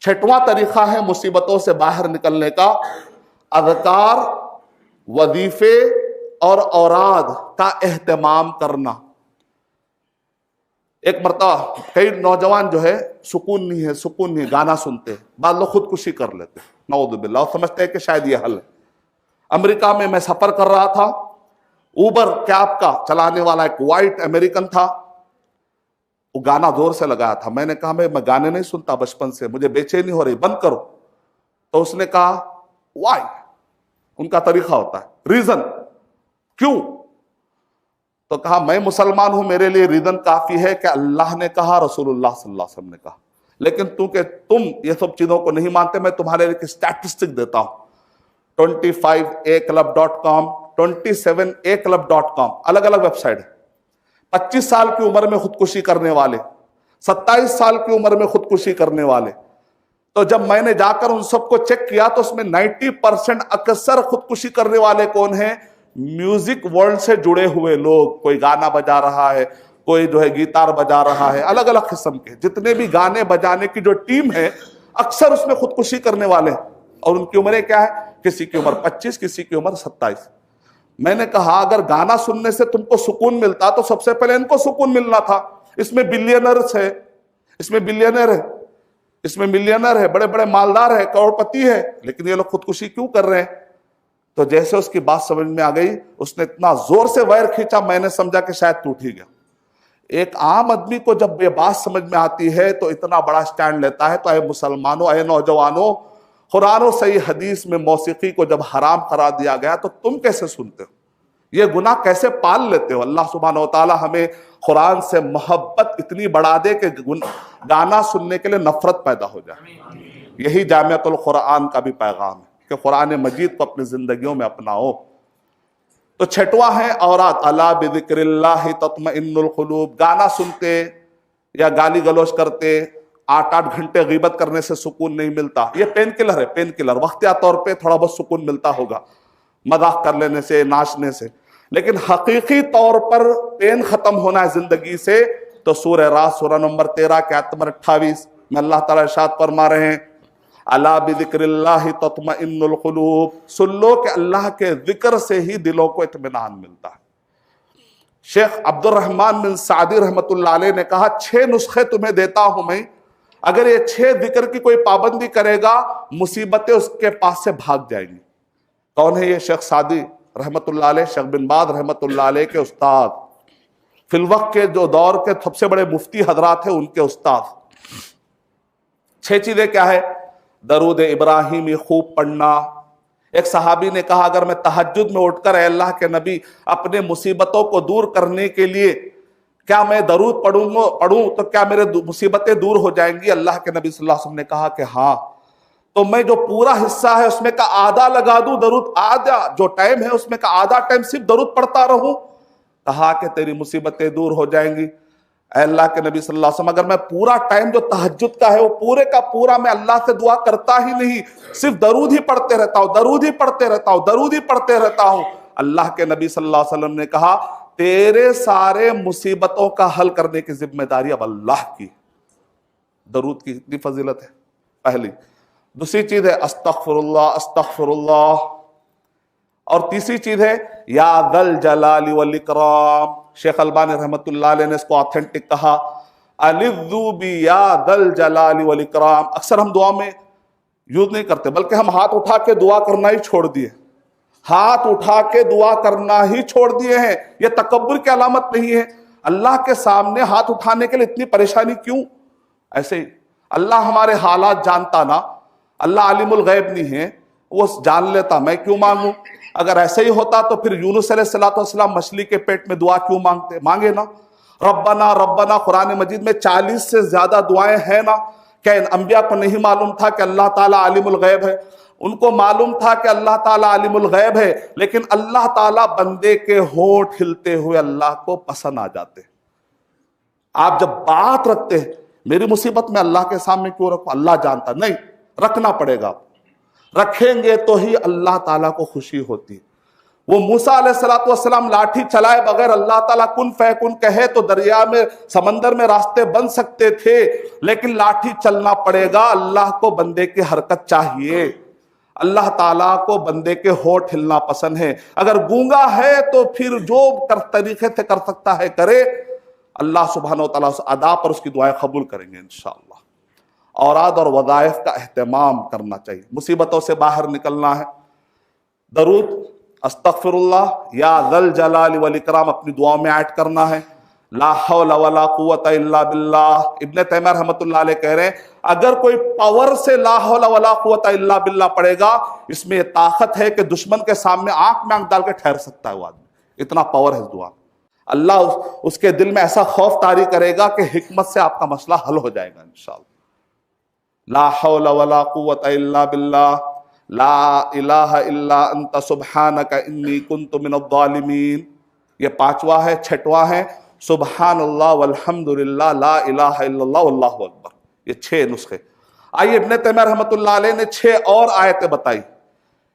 چھٹواں طریقہ ہے مصیبتوں سے باہر نکلنے کا، اذکار، وظیفے اور اوراد کا اہتمام کرنا۔ ایک مرتبہ کئی نوجوان جو ہے سکون نہیں ہے، گانا سنتے ہیں، بعض لوگ خودکشی کر لیتے ہیں، نعوذ باللہ، اور سمجھتے ہیں کہ شاید یہ حل ہے۔ امریکہ میں سفر کر رہا تھا، اوبر کیب کا چلانے والا ایک وائٹ امریکن تھا، وہ گانا زور سے لگایا تھا۔ میں نے کہا میں گانے نہیں سنتا بچپن سے، مجھے بے چینی ہو رہی، بند کرو۔ تو اس نے کہا وائی، ان کا طریقہ ہوتا ہے، ریزن، کیوں؟ تو کہا میں مسلمان ہوں، میرے لیے ریزن کافی ہے کہ اللہ نے کہا، رسول اللہ صلی اللہ علیہ وسلم نے کہا، لیکن تم یہ سب چیزوں کو نہیں مانتے، میں تمہارے لیے اسٹیٹسٹک دیتا ہوں۔ 25aclub.com 27aclub.com الگ الگ ویب سائٹ ہے۔ 25 سال کی عمر میں خودکشی کرنے والے، 27 سال کی عمر میں خودکشی کرنے والے، تو جب میں نے جا کر ان سب کو چیک کیا تو اس میں 90% اکثر خودکشی کرنے والے کون ہیں؟ میوزک ورلڈ سے جڑے ہوئے لوگ، کوئی گانا بجا رہا ہے، کوئی جو ہے گیتار بجا رہا ہے، الگ الگ قسم کے جتنے بھی گانے بجانے کی جو ٹیم ہے اکثر اس میں خودکشی کرنے والے ہیں، اور ان کی عمریں کیا ہے؟ کسی کی عمر 25، کسی کی عمر 27۔ میں نے کہا اگر گانا سننے سے تم کو سکون ملتا تو سب سے پہلے ان کو سکون ملنا تھا۔ اس میں بلینرز ہے، اس میں بلینر ہے، اس میں ملینر ہے، بڑے بڑے مالدار ہے، کروڑپتی ہے، لیکن یہ لوگ خودکشی کیوں کر رہے ہیں؟ تو جیسے اس کی بات سمجھ میں آ گئی، اس نے اتنا زور سے وائر کھینچا، میں نے سمجھا کہ شاید ٹوٹ ہی گیا۔ ایک عام آدمی کو جب یہ بات سمجھ میں آتی ہے تو اتنا بڑا سٹینڈ لیتا ہے۔ تو اے مسلمانوں، اے نوجوانوں، قرآن و صحیح حدیث میں موسیقی کو جب حرام قرار دیا گیا تو تم کیسے سنتے ہو؟ یہ گناہ کیسے پال لیتے ہو؟ اللہ سبحانہ وتعالی ہمیں قرآن سے محبت اتنی بڑھا دے کہ گانا سننے کے لیے نفرت پیدا ہو جائے۔ یہی جامعۃ القرآن کا بھی پیغام ہے کہ قرآن مجید کو اپنی زندگیوں میں اپناؤ۔ تو چھٹواں ہے اورات، الا بذکر اللہ تطمئن القلوب۔ گانا سنتے یا گالی گلوچ کرتے، 8 گھنٹے غیبت کرنے سے سکون نہیں ملتا۔ یہ پین کلر ہے، پین کلر، وقتیہ طور پہ تھوڑا بہت سکون ملتا ہوگا مذاق کر لینے سے، ناچنے سے، لیکن حقیقی طور پر پین ختم ہونا ہے زندگی سے تو سورہ رات، سورہ نمبر 13 کے آیت نمبر 28 میں اللہ تعالیٰ ارشاد فرما رہے ہیں، الا بذکر اللہ تطمئن القلوب۔ سن لو کہ اللہ کے ذکر سے ہی دلوں کو اطمینان ملتا ہے۔ شیخ عبد الرحمن بن سعدی رحمۃ اللہ علیہ نے کہا 6 نسخے تمہیں دیتا ہوں میں، اگر یہ 6 ذکر کی کوئی پابندی کرے گا مصیبتیں اس کے پاس سے بھاگ جائیں گی۔ کون ہے یہ؟ شیخ سعدی رحمۃ اللہ علیہ، شیخ بن باز رحمۃ اللہ علیہ کے استاد، فی الوقت کے جو دور کے سب سے بڑے مفتی حضرات ہیں ان کے استاد۔ 6 چیزیں کیا ہے؟ درود ابراہیمی خوب پڑھنا۔ ایک صحابی نے کہا اگر میں تہجد میں اٹھ کر اے اللہ کے نبی اپنے مصیبتوں کو دور کرنے کے لیے کیا میں درود پڑھوں تو کیا میرے مصیبتیں دور ہو جائیں گی؟ اللہ کے نبی صلی اللہ علیہ وسلم نے کہا کہ ہاں۔ تو میں جو پورا حصہ ہے اس میں کا آدھا لگا دوں درود، آدھا جو ٹائم ہے اس میں کا آدھا ٹائم صرف درود پڑھتا رہوں؟ کہا کہ تیری مصیبتیں دور ہو جائیں گی۔ اے اللہ کے نبی صلی اللہ علیہ وسلم اگر میں پورا ٹائم جو تہجد کا ہے وہ پورے کا پورا میں اللہ سے دعا کرتا ہی نہیں، صرف درود ہی پڑھتے رہتا ہوں، درود ہی پڑھتے رہتا ہوں، درود ہی پڑھتے رہتا ہوں، اللہ کے نبی صلی اللہ علیہ وسلم نے کہا تیرے سارے مصیبتوں کا حل کرنے کی ذمہ داری اب اللہ کی۔ درود کی اتنی فضیلت ہے، پہلی۔ دوسری چیز ہے استغفر اللہ، استغفر اللہ۔ اور تیسری چیز ہے یا ذا الجلال والاکرام۔ شیخ البانی رحمۃ اللہ علیہ نے اس کو آتھینٹک کہا، الذو بی یا ذا الجلال والاکرام۔ اکثر ہم دعا میں یوز نہیں کرتے بلکہ ہم ہاتھ اٹھا کے دعا کرنا ہی چھوڑ دیے، ہاتھ اٹھا کے دعا کرنا ہی چھوڑ دیے ہیں۔ یہ تکبر کی علامت نہیں ہے۔ اللہ کے سامنے ہاتھ اٹھانے کے لیے اتنی پریشانی کیوں؟ ایسے ہی اللہ ہمارے حالات جانتا نا، اللہ عالم الغیب نہیں ہے، وہ جان لیتا، میں کیوں مانگوں؟ اگر ایسے ہی ہوتا تو پھر یونس علیہ السلام مچھلی کے پیٹ میں دعا کیوں مانگے نا؟ ربنا ربنا قرآن مجید میں 40 سے زیادہ دعائیں ہیں نا۔ کیا ان انبیاء کو نہیں معلوم تھا کہ اللہ تعالیٰ عالم الغیب ہے؟ ان کو معلوم تھا کہ اللہ تعالیٰ عالم الغیب ہے، لیکن اللہ تعالیٰ بندے کے ہونٹ ہلتے ہوئے اللہ کو پسند آ جاتے۔ آپ جب بات رکھتے ہیں میری مصیبت میں اللہ کے سامنے کیوں رکھو؟ اللہ جانتا، نہیں رکھنا پڑے گا، رکھیں گے تو ہی اللہ تعالیٰ کو خوشی ہوتی ہے۔ وہ موسیٰ علیہ السلام لاٹھی چلائے بغیر اللہ تعالیٰ کن فیکن کہے تو دریا میں سمندر میں راستے بن سکتے تھے، لیکن لاٹھی چلنا پڑے گا۔ اللہ کو بندے کی حرکت چاہیے، اللہ تعالیٰ کو بندے کے ہونٹ ہلنا پسند ہے۔ اگر گونگا ہے تو پھر جو طریقے سے کر سکتا ہے کرے، اللہ سبحانہ وتعالیٰ اس ادا پر اس کی دعائیں قبول کریں گے انشاءاللہ۔ اوراد اور وظائف کا اہتمام کرنا چاہیے، مصیبتوں سے باہر نکلنا ہے۔ درود استغفر اللہ یا ذل جلال والاکرام اپنی دعاؤں میں ایڈ کرنا ہے۔ لا حول ولا قوت الا باللہ، ابن تیمیہ رحمۃ اللہ علیہ کہہ رہے ہیں اگر کوئی پاور سے لا حول ولا قوت الا باللہ پڑھے گا، اس میں یہ طاقت ہے کہ دشمن کے سامنے آنکھ میں آنکھ ڈال کے ٹھہر سکتا ہے وہ آدمی، اتنا پاور ہے اس دعا۔ اللہ اس کے دل میں ایسا خوف طاری کرے گا کہ حکمت سے آپ کا مسئلہ حل ہو جائے گا انشاءاللہ۔ لا حول ولا قوت الا باللہ، لا الہ الا انت سبحانک انی کنت من الظالمین، یہ پانچواں ہے۔ چھٹواں ہے سبحان اللہ والحمدللہ لا الہ الا اللہ واللہ اکبر، یہ 6 نسخے۔ آئیے ابن تیمیہ رحمۃ اللہ علیہ نے 6 اور آیتیں بتائی۔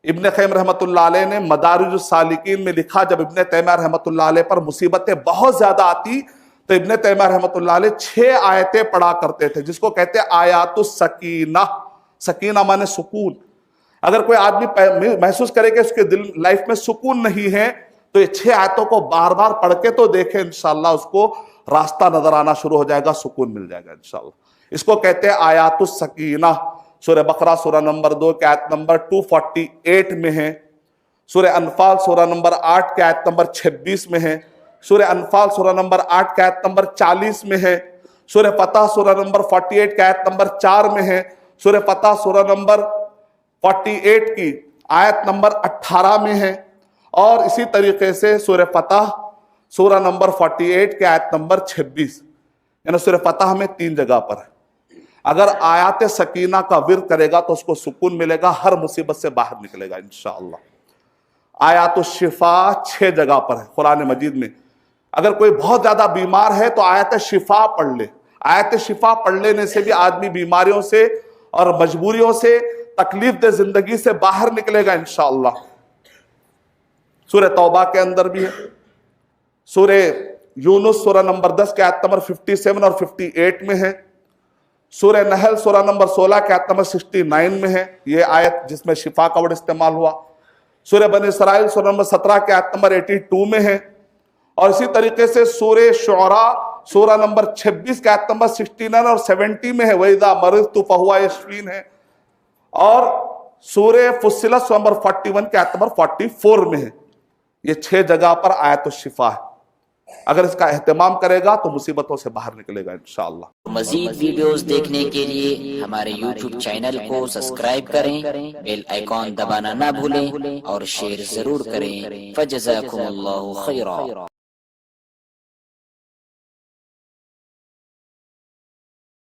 ابن قیم رحمۃ اللہ علیہ نے مدارج السالکین میں لکھا جب ابن تیمیہ رحمۃ اللہ علیہ پر مصیبتیں بہت زیادہ آتی تو ابن تیمیہ رحمۃ اللہ علیہ 6 آیتیں پڑھا کرتے تھے، جس کو کہتے ہیں آیات السکینہ۔ سکینہ مانے سکون۔ اگر کوئی آدمی محسوس کرے کہ اس کے دل لائف میں سکون نہیں ہے تو یہ 6 آیتوں کو بار بار پڑھ کے تو دیکھیں، انشاءاللہ اس کو راستہ نظر آنا شروع ہو جائے گا، سکون مل جائے گا انشاءاللہ۔ اس کو کہتے ہیں آیات السکینہ۔ سورہ بقرہ سورہ نمبر 2 کے آیت نمبر 248 میں ہے، سورہ انفال سورہ نمبر 8 کے آیت نمبر 26 میں ہے، سورہ انفال سورہ نمبر 8 کے آیت نمبر 40 میں ہے، سورہ فتح سورہ نمبر 48 کے آیت نمبر 4 میں ہے، سورہ فتح سورہ نمبر 48 کی آیت نمبر 18 میں ہے، اور اسی طریقے سے سورہ فتح سورہ نمبر 48 کے آیت نمبر 26، یعنی سورہ فتح میں 3 جگہ پر ہے۔ اگر آیات سکینہ کا ورد کرے گا تو اس کو سکون ملے گا، ہر مصیبت سے باہر نکلے گا انشاءاللہ۔ آیات الشفا 6 جگہ پر ہے قرآن مجید میں۔ اگر کوئی بہت زیادہ بیمار ہے تو آیت شفا پڑھ لے۔ آیت شفا پڑھ لینے سے بھی آدمی بیماریوں سے اور مجبوریوں سے، تکلیف دہ زندگی سے باہر نکلے گا انشاءاللہ۔ سورہ توبہ کے اندر بھی ہے، سورہ یونس سورہ نمبر 10 کے آیت نمبر 57 اور 58 میں ہے، سورہ نحل سورہ نمبر 16 کے آیت نمبر 69 میں ہے یہ آیت جس میں شفا کا ورڈ استعمال ہوا، سورہ بنی اسرائیل سورہ نمبر 17 کے آیت نمبر 82 میں ہے، اور اسی طریقے سے سورہ شعراء سورہ نمبر 26 کے آیت نمبر 69 اور 70 میں ہے وَإِذَا مَرِضْتُ فَهُوَ يَشْفِينِ ہے، اور سورہ فصلت سورہ نمبر 41 کے آیت نمبر 44 میں ہے۔ یہ 6 جگہ پر آیت الشفا ہے، اگر اس کا اہتمام کرے گا تو مصیبتوں سے باہر نکلے گا انشاءاللہ۔ مزید ویڈیوز دیکھنے کے لیے ہمارے یوٹیوب چینل کو سبسکرائب کریں، بیل آئیکن دبانا نہ بھولیں اور شیئر ضرور کریں۔ فجزاکم اللہ خیرا۔